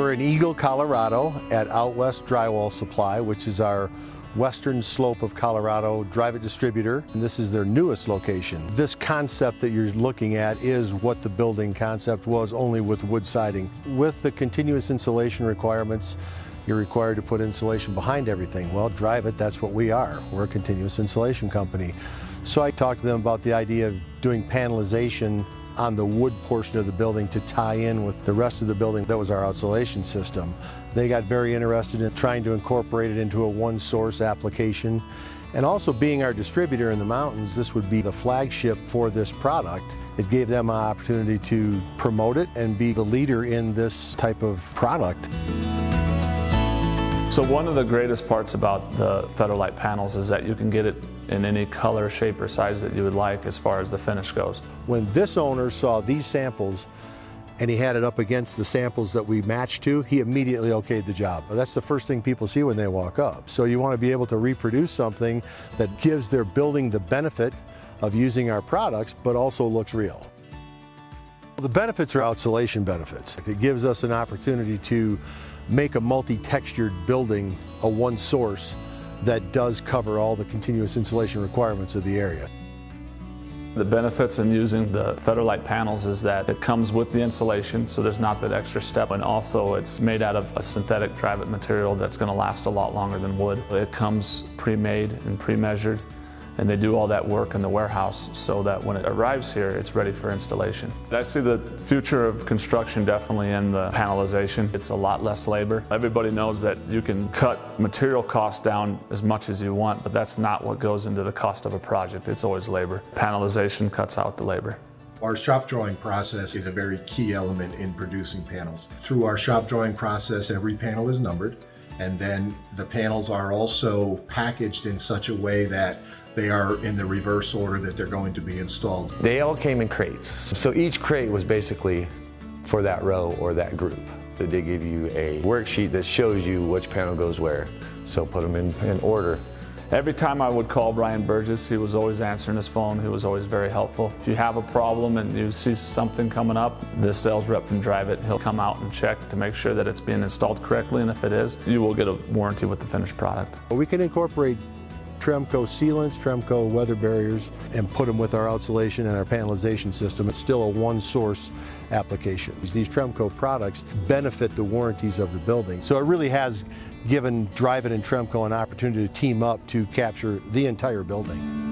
We're in Eagle, Colorado at Outwest Drywall Supply, which is our western slope of Colorado Dryvit distributor. And this is their newest location. This concept that you're looking at is what the building concept was, only with wood siding. With the continuous insulation requirements, you're required to put insulation behind everything. Well, Dryvit, that's what we are. We're a continuous insulation company. So I talked to them about the idea of doing panelization on the wood portion of the building to tie in with the rest of the building. That was our outsulation system. They got very interested in trying to incorporate it into a one-source application. And also being our distributor in the mountains, this would be the flagship for this product. It gave them an opportunity to promote it and be the leader in this type of product. So one of the greatest parts about the Fedderlite panels is that you can get it in any color, shape, or size that you would like as far as the finish goes. When this owner saw these samples and he had it up against the samples that we matched to, he immediately okayed the job. That's the first thing people see when they walk up. So you want to be able to reproduce something that gives their building the benefit of using our products, but also looks real. The benefits are outsulation benefits. It gives us an opportunity to make a multi-textured building a one source that does cover all the continuous insulation requirements of the area. The benefits in using the Fedderlite panels is that it comes with the insulation, so there's not that extra step, and also it's made out of a synthetic Dryvit material that's going to last a lot longer than wood. It comes pre-made and pre-measured, and they do all that work in the warehouse so that when it arrives here, it's ready for installation. I see the future of construction definitely in the panelization. It's a lot less labor. Everybody knows that you can cut material costs down as much as you want, but that's not what goes into the cost of a project. It's always labor. Panelization cuts out the labor. Our shop drawing process is a very key element in producing panels. Through our shop drawing process, every panel is numbered, and then the panels are also packaged in such a way that they are in the reverse order that they're going to be installed. They all came in crates. So each crate was basically for that row or that group. They give you a worksheet that shows you which panel goes where. So put them in order. Every time I would call Brian Burgess, he was always answering his phone. He was always very helpful. If you have a problem and you see something coming up, the sales rep from Dryvit, he'll come out and check to make sure that it's being installed correctly, and if it is, you will get a warranty with the finished product. We can incorporate Tremco sealants, Tremco weather barriers, and put them with our outsulation and our panelization system. It's still a one-source application. These Tremco products benefit the warranties of the building. So it really has given Dryvit and Tremco an opportunity to team up to capture the entire building.